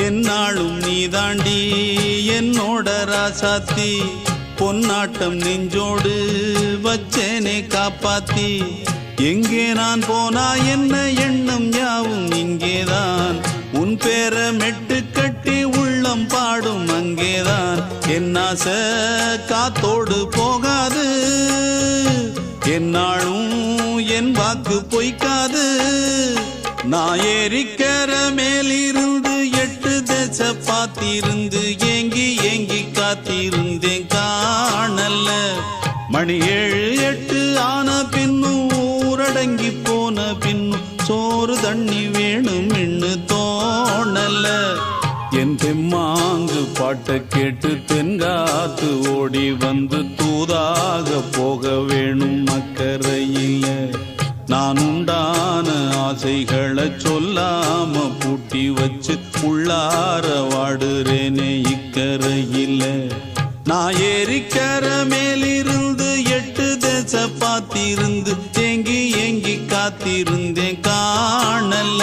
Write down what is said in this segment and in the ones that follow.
என்னாலும் நீதாண்டி என்னோட ராசாத்தி பொன்னாட்டம் நெஞ்சோடு வச்சேனே காப்பாத்தி எங்கே நான் போனா என்ன எண்ணம் யாவும் இங்கேதான் உன் பேர மெட்டு கட்டி உள்ளம் பாடும் அங்கேதான் என்னாச காத்தோடு போகாது என்னாலும் என் வாக்கு பொய்க்காது நான் ஏறிக்கர மேலிருந்து 8 தேச பார்த்திருந்து ஏங்கி ஏங்கி காத்திருந்தேன் காணல்ல மணி 7 8 ஆன பின்னும் ஊரடங்கி போன பின்னும் சோறு தண்ணி வேணும் இன்னு தோணல என் தெம்மாங்கு பாட்டை கேட்டு தென்காத்து ஓடி வந்து தூதாக போக வேணும் அக்கறையில நான் உண்டான ஆசைகளை சொல்லாம பூட்டி வச்சு உள்ளார வாடுறேனே இக்கரையில நான் ஏறிக்கர மேலிருந்து 8 தேச பார்த்திருந்து ஏங்கி ஏங்கி காத்திருந்தேன் காணல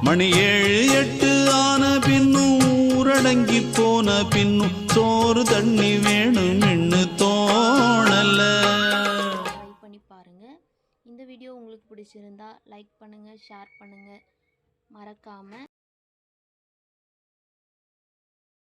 மணி 7 8 ஆன பின்னும் ஊரடங்கி போன பின்னும் சோறு தண்ணி வேணும் இன்னு தோணல. பண்ணி பாருங்க. இந்த வீடியோ உங்களுக்கு பிடிச்சிருந்தா லைக் பண்ணுங்க, ஷேர் பண்ணுங்க, மறக்காம